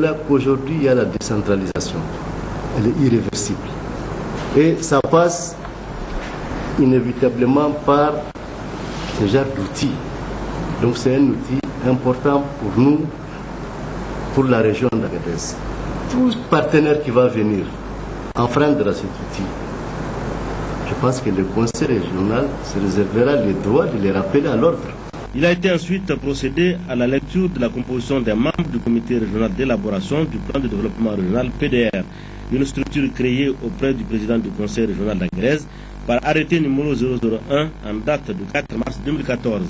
là qu'aujourd'hui il y a la décentralisation. Elle est irréversible. Et ça passe inévitablement par ce genre d'outils. Donc c'est un outil important pour nous, pour la région d'Agadez. Tout partenaire qui va venir enfreindre cet outil, je pense que le conseil régional se réservera le droit de les rappeler à l'ordre. Il a été ensuite procédé à la lecture de la composition des membres du comité régional d'élaboration du plan de développement régional PDR, une structure créée auprès du président du conseil régional d'Agadez par arrêté numéro 001 en date du 4 mars 2014.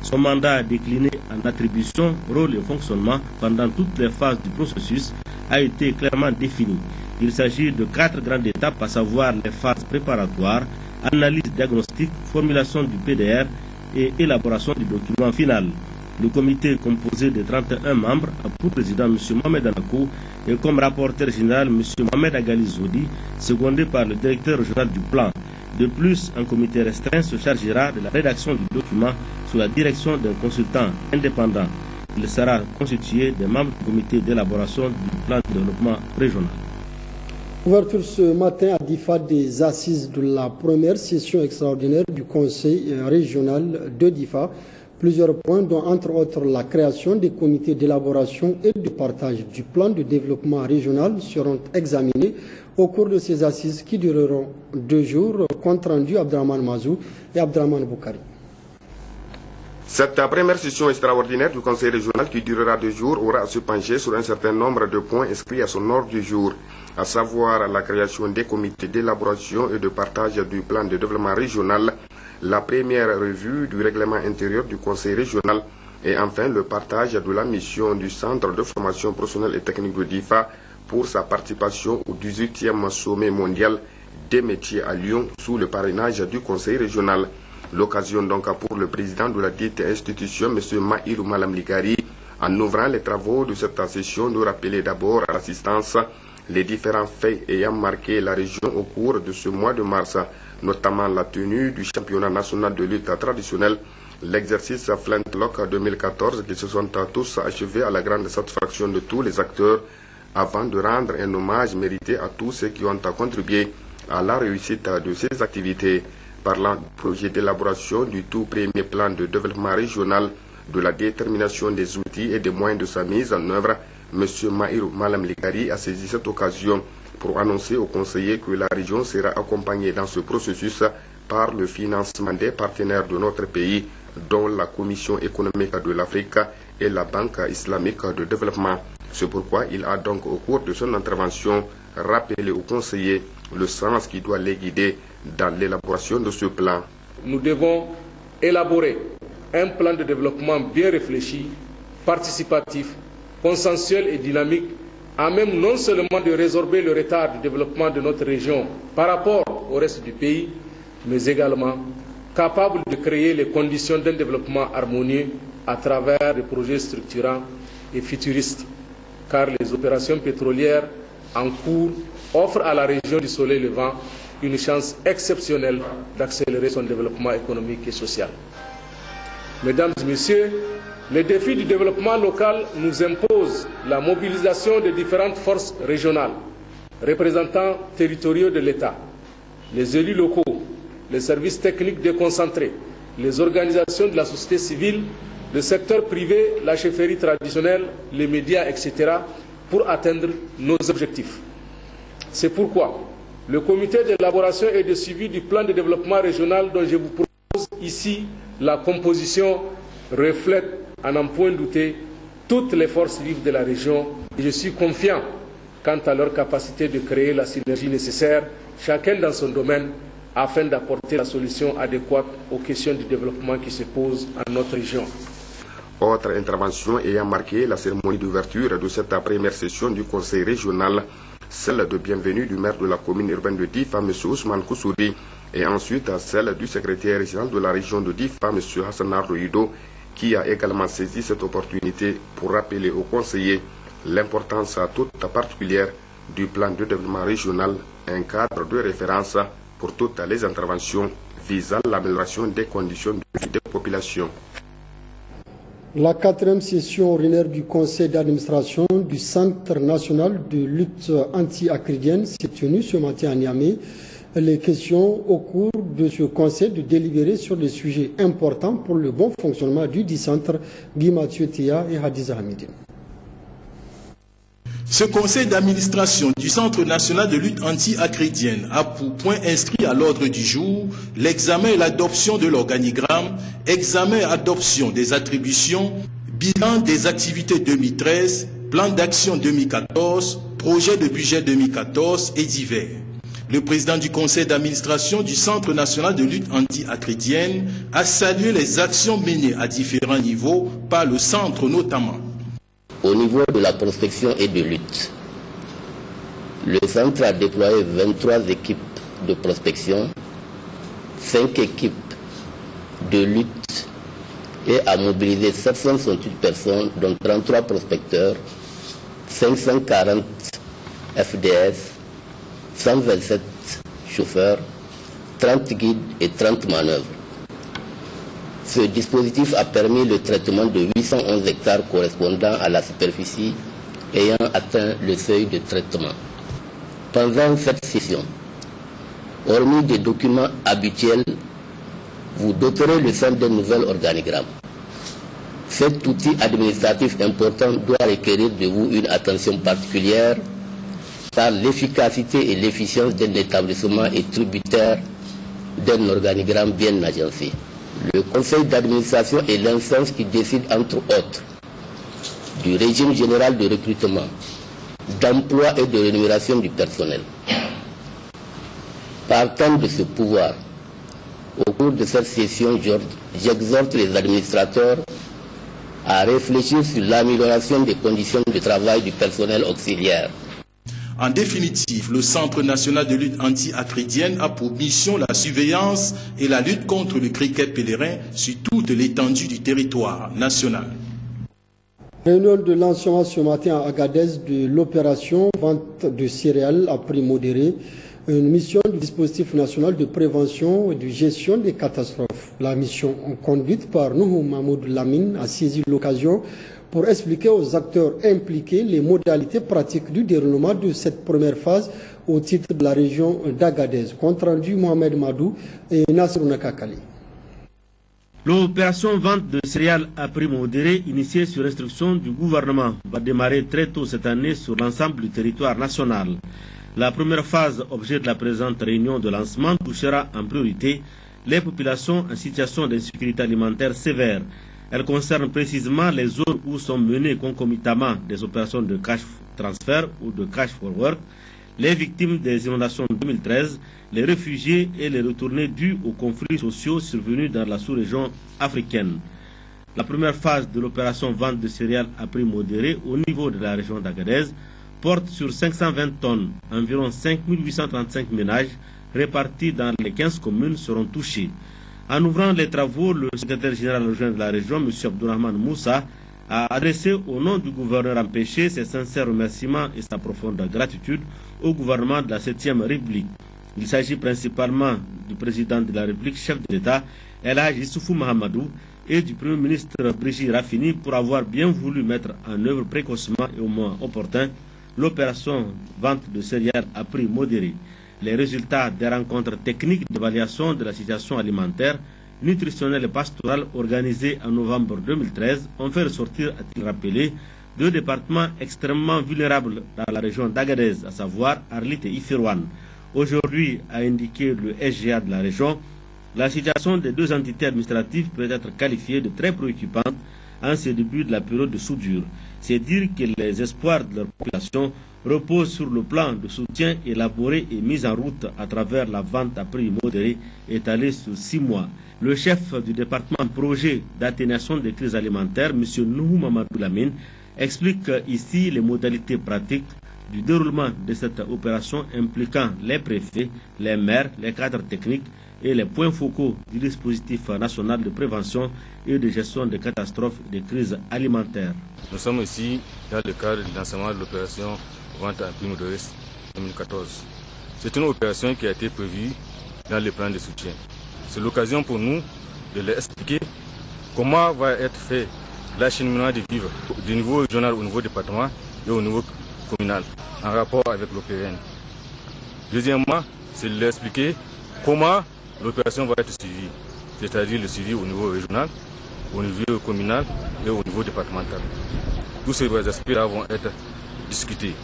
Son mandat décliné en attribution, rôle et fonctionnement pendant toutes les phases du processus a été clairement défini. Il s'agit de 4 grandes étapes, à savoir les phases préparatoires, analyse diagnostique, formulation du PDR et élaboration du document final. Le comité composé de 31 membres a pour président M. Mohamed Anako et comme rapporteur général M. Mohamed Agali Zodi, secondé par le directeur régional du plan. De plus, un comité restreint se chargera de la rédaction du document sous la direction d'un consultant indépendant. Il sera constitué des membres du comité d'élaboration du plan de développement régional. Ouverture ce matin à Difa des assises de la première session extraordinaire du Conseil régional de Difa. Plusieurs points, dont entre autres la création des comités d'élaboration et de partage du plan de développement régional, seront examinés au cours de ces assises qui dureront 2 jours. Compte rendu Abdraman Mazou et Abdraman Boukari. Cette première session extraordinaire du Conseil régional qui durera 2 jours aura à se pencher sur un certain nombre de points inscrits à son ordre du jour, à savoir la création des comités d'élaboration et de partage du plan de développement régional, la première revue du règlement intérieur du Conseil régional et enfin le partage de la mission du Centre de formation professionnelle et technique de DIFA pour sa participation au 18e sommet mondial des métiers à Lyon sous le parrainage du Conseil régional. L'occasion donc pour le président de la dite institution, M. Mahirou Malam Likari, en ouvrant les travaux de cette session, de rappeler d'abord à l'assistance les différents faits ayant marqué la région au cours de ce mois de mars, notamment la tenue du championnat national de lutte traditionnelle, l'exercice Flintlock 2014 qui se sont tous achevés à la grande satisfaction de tous les acteurs avant de rendre un hommage mérité à tous ceux qui ont contribué à la réussite de ces activités. Parlant du projet d'élaboration du tout premier plan de développement régional, de la détermination des outils et des moyens de sa mise en œuvre, M. Mahirou Malam Likari a saisi cette occasion pour annoncer aux conseillers que la région sera accompagnée dans ce processus par le financement des partenaires de notre pays, dont la Commission économique de l'Afrique et la Banque islamique de développement. C'est pourquoi il a donc au cours de son intervention rappelé aux conseillers le sens qui doit les guider dans l'élaboration de ce plan. Nous devons élaborer un plan de développement bien réfléchi, participatif, consensuel et dynamique, à même non seulement de résorber le retard du développement de notre région par rapport au reste du pays, mais également capable de créer les conditions d'un développement harmonieux à travers des projets structurants et futuristes, car les opérations pétrolières en cours offrent à la région du Soleil levant une chance exceptionnelle d'accélérer son développement économique et social. Mesdames et Messieurs, les défis du développement local nous imposent la mobilisation des différentes forces régionales, représentants territoriaux de l'État, les élus locaux, les services techniques déconcentrés, les organisations de la société civile, le secteur privé, la chefferie traditionnelle, les médias, etc., pour atteindre nos objectifs. C'est pourquoi le comité d'élaboration et de suivi du plan de développement régional dont je vous propose ici la composition reflète, à n'en point douter, toutes les forces vives de la région et je suis confiant quant à leur capacité de créer la synergie nécessaire, chacun dans son domaine, afin d'apporter la solution adéquate aux questions du développement qui se posent à notre région. Autre intervention ayant marqué la cérémonie d'ouverture de cette première session du Conseil régional, celle de bienvenue du maire de la commune urbaine de Difa, M. Ousmane Koussouri, et ensuite celle du secrétaire régional de la région de Difa, M. Hassan Arroïdo, qui a également saisi cette opportunité pour rappeler aux conseillers l'importance toute particulière du plan de développement régional, un cadre de référence pour toutes les interventions visant l'amélioration des conditions de vie des populations. La 4e session ordinaire du conseil d'administration du Centre national de lutte anti-acridienne s'est tenue ce matin à Niamey. Les questions au cours de ce conseil de délibérer sur des sujets importants pour le bon fonctionnement du dit centre, Guy Mathieu Théa et Hadiza Hamidine. Ce conseil d'administration du Centre national de lutte anti-acridienne a pour point inscrit à l'ordre du jour l'examen et l'adoption de l'organigramme, examen et adoption des attributions, bilan des activités 2013, plan d'action 2014, projet de budget 2014 et divers. Le président du conseil d'administration du Centre national de lutte anti-acridienne a salué les actions menées à différents niveaux par le centre notamment. Au niveau de la prospection et de lutte, le centre a déployé 23 équipes de prospection, 5 équipes de lutte et a mobilisé 768 personnes, dont 33 prospecteurs, 540 FDS, 127 chauffeurs, 30 guides et 30 manœuvres. Ce dispositif a permis le traitement de 811 hectares correspondant à la superficie ayant atteint le seuil de traitement. Pendant cette session, hormis des documents habituels, vous doterez le centre d'un nouvel organigramme. Cet outil administratif important doit requérir de vous une attention particulière car l'efficacité et l'efficience d'un établissement est tributaire d'un organigramme bien agencé. Le conseil d'administration est l'instance qui décide, entre autres, du régime général de recrutement, d'emploi et de rémunération du personnel. Partant de ce pouvoir, au cours de cette session, j'exhorte les administrateurs à réfléchir sur l'amélioration des conditions de travail du personnel auxiliaire. En définitive, le Centre national de lutte anti-acridienne a pour mission la surveillance et la lutte contre le criquet pèlerin sur toute l'étendue du territoire national. Réunion de lancement ce matin à Agadez de l'opération vente de céréales à prix modéré, une mission du dispositif national de prévention et de gestion des catastrophes. La mission conduite par Nuhu Mahmoud Lamine a saisi l'occasion pour expliquer aux acteurs impliqués les modalités pratiques du déroulement de cette première phase au titre de la région d'Agadez. Compte rendu Mohamed Madou et Nasser Nakakali. L'opération vente de céréales à prix modéré, initiée sur instruction du gouvernement, va démarrer très tôt cette année sur l'ensemble du territoire national. La première phase, objet de la présente réunion de lancement, touchera en priorité les populations en situation d'insécurité alimentaire sévère. Elle concerne précisément les zones où sont menées concomitamment des opérations de cash transfer ou de cash forward, les victimes des inondations de 2013, les réfugiés et les retournés dus aux conflits sociaux survenus dans la sous-région africaine. La première phase de l'opération vente de céréales à prix modéré au niveau de la région d'Agadez porte sur 520 tonnes. Environ 5835 ménages répartis dans les 15 communes seront touchés. En ouvrant les travaux, le secrétaire général adjoint de la région, M. Abdourahmane Moussa, a adressé au nom du gouverneur empêché ses sincères remerciements et sa profonde gratitude au gouvernement de la 7e République. Il s'agit principalement du président de la République, chef de l'État, El Hadj Issoufou Mahamadou, et du Premier ministre Brigitte Raffini pour avoir bien voulu mettre en œuvre précocement et au moins opportun l'opération vente de céréales à prix modéré. Les résultats des rencontres techniques d'évaluation de la situation alimentaire, nutritionnelle et pastorale organisées en novembre 2013 ont fait ressortir, a-t-il rappelé, 2 départements extrêmement vulnérables dans la région d'Agadez, à savoir Arlit et Ifirwan. Aujourd'hui, a indiqué le SGA de la région, la situation des 2 entités administratives peut être qualifiée de très préoccupante en ce début de la période de soudure. C'est dire que les espoirs de leur population reposent sur le plan de soutien élaboré et mis en route à travers la vente à prix modéré étalée sur 6 mois. Le chef du département projet d'atténuation des crises alimentaires, M. Nuhu Mamadou Lamine, explique ici les modalités pratiques du déroulement de cette opération impliquant les préfets, les maires, les cadres techniques et les points focaux du dispositif national de prévention et de gestion des catastrophes et des crises alimentaires. Nous sommes ici dans le cadre du lancement de l'opération vente à prix modéré 2014. C'est une opération qui a été prévue dans le plan de soutien. C'est l'occasion pour nous de leur expliquer comment va être fait l'acheminement des vivres du niveau régional au niveau département et au niveau communal en rapport avec l'OPN. Deuxièmement, c'est de leur expliquer comment l'opération va être suivie, c'est-à-dire le suivi au niveau régional, au niveau communal et au niveau départemental. Tous ces aspects-là vont être discutés.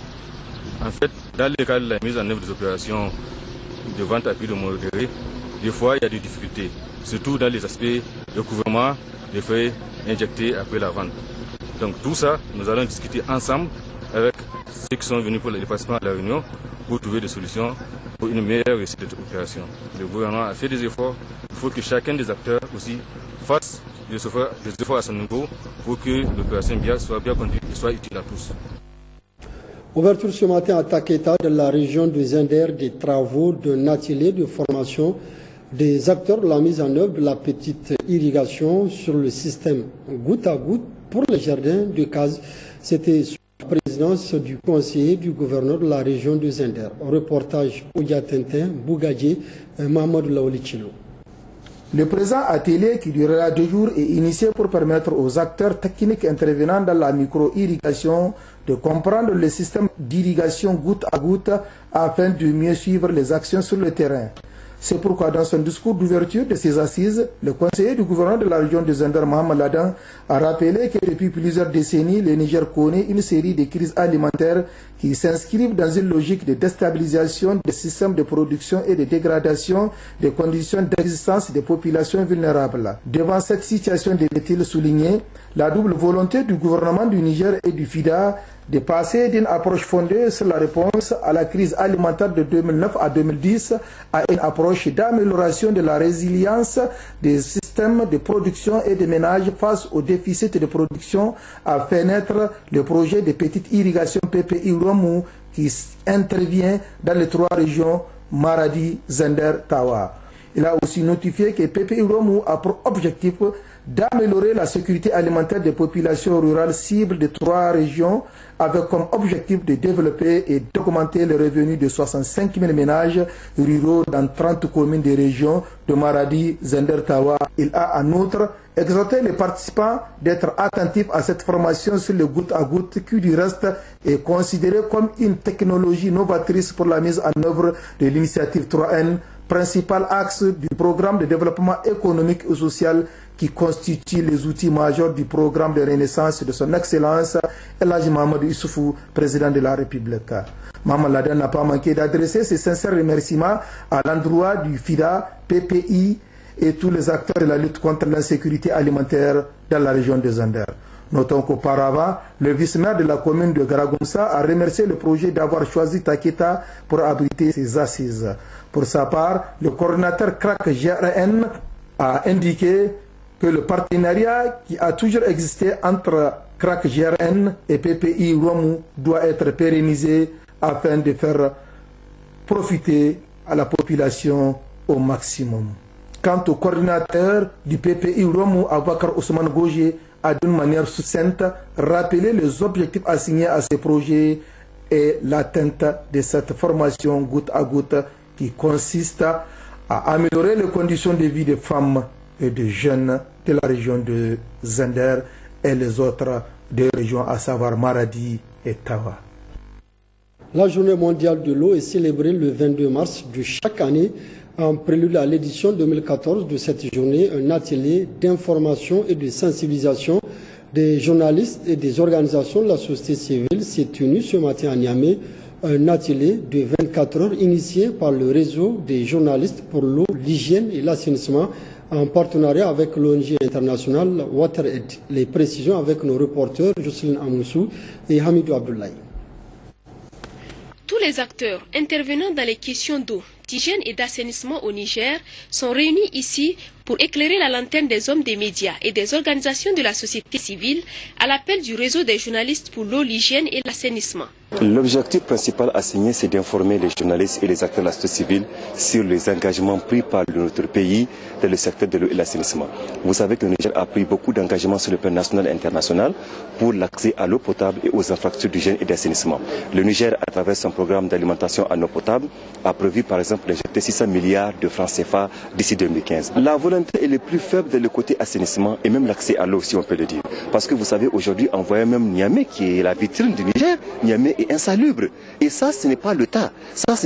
En fait, dans le cadre de la mise en œuvre des opérations de vente à prix de modéré, des fois il y a des difficultés, surtout dans les aspects de couvrement des frais injectés après la vente. Donc tout ça, nous allons discuter ensemble avec ceux qui sont venus pour le déplacement à la réunion pour trouver des solutions pour une meilleure réussite de cette opération. Le gouvernement a fait des efforts, il faut que chacun des acteurs aussi fasse des efforts à son niveau pour que l'opération soit bien conduite et soit utile à tous. Ouverture ce matin à Taketa, de la région de Zender, des travaux d'un atelier de formation des acteurs de la mise en œuvre de la petite irrigation sur le système goutte à goutte pour les jardins de cases. C'était sous la présidence du conseiller du gouverneur de la région de Zender. Reportage Ouya Tintin, Bougadje, Mahamadou Laolichilo. Le présent atelier, qui durera 2 jours, est initié pour permettre aux acteurs techniques intervenant dans la micro-irrigation de comprendre le système d'irrigation goutte à goutte afin de mieux suivre les actions sur le terrain. C'est pourquoi dans son discours d'ouverture de ces assises, le conseiller du gouverneur de la région de Zender, Mohamed Ladan, a rappelé que depuis plusieurs décennies, le Niger connaît une série de crises alimentaires qui s'inscrivent dans une logique de déstabilisation des systèmes de production et de dégradation des conditions d'existence des populations vulnérables. Devant cette situation, devait-il souligner la double volonté du gouvernement du Niger et du FIDA de passer d'une approche fondée sur la réponse à la crise alimentaire de 2009 à 2010 à une approche d'amélioration de la résilience des systèmes de production et des ménages face au déficit de production, a fait naître le projet de petite irrigation PPI Romou qui intervient dans les 3 régions Maradi, Zender, Tawa. Il a aussi notifié que PPI Romou a pour objectif d'améliorer la sécurité alimentaire des populations rurales cibles de 3 régions avec comme objectif de développer et d'augmenter les revenus de 65 000 ménages ruraux dans 30 communes des régions de Maradi, Zender, Tawa. Il a en outre exhorté les participants d'être attentifs à cette formation sur le goutte à goutte qui du reste est considérée comme une technologie novatrice pour la mise en œuvre de l'initiative 3N, principal axe du programme de développement économique et social qui constitue les outils majeurs du programme de renaissance de son Excellence El Hadji Mahamadou Issoufou, président de la République. Maman Laden n'a pas manqué d'adresser ses sincères remerciements à l'endroit du FIDA, PPI et tous les acteurs de la lutte contre l'insécurité alimentaire dans la région de Zender. Notons qu'auparavant, le vice-maire de la commune de Garagumsa a remercié le projet d'avoir choisi Taketa pour abriter ses assises. Pour sa part, le coordinateur CRAC GRN a indiqué que le partenariat qui a toujours existé entre CRAC GRN et PPI Romou doit être pérennisé afin de faire profiter à la population au maximum. Quant au coordinateur du PPI Romou, Abakar Ousmane Gojé, a d'une manière succincte rappelé les objectifs assignés à ces projets et l'atteinte de cette formation goutte à goutte qui consiste à améliorer les conditions de vie des femmes et des jeunes de la région de Zender et les autres deux régions, à savoir Maradi et Tawa. La journée mondiale de l'eau est célébrée le 22 mars de chaque année. En prélude à l'édition 2014 de cette journée, un atelier d'information et de sensibilisation des journalistes et des organisations de la société civile s'est tenu ce matin à Niamey. Un atelier de 24 heures initié par le réseau des journalistes pour l'eau, l'hygiène et l'assainissement en partenariat avec l'ONG internationale WaterAid. Les précisions avec nos reporters Jocelyne Amoussou et Hamidou Abdoulaye. Tous les acteurs intervenant dans les questions d'eau, d'hygiène et d'assainissement au Niger sont réunis ici pour éclairer la lanterne des hommes des médias et des organisations de la société civile à l'appel du réseau des journalistes pour l'eau, l'hygiène et l'assainissement. L'objectif principal assigné, c'est d'informer les journalistes et les acteurs de la société civile sur les engagements pris par notre pays dans le secteur de l'eau et l'assainissement. Vous savez que le Niger a pris beaucoup d'engagements sur le plan national et international pour l'accès à l'eau potable et aux infrastructures d'hygiène et d'assainissement. Le Niger, à travers son programme d'alimentation en eau potable, a prévu par exemple d'injecter 600 milliards de francs CFA d'ici 2015. La volonté est le plus faible dans le côté assainissement et même l'accès à l'eau, si on peut le dire. Parce que vous savez, aujourd'hui, on voit même Niamey qui est la vitrine du Niger, Niamey est insalubre. Et ça, ce n'est pas le tas. Ça,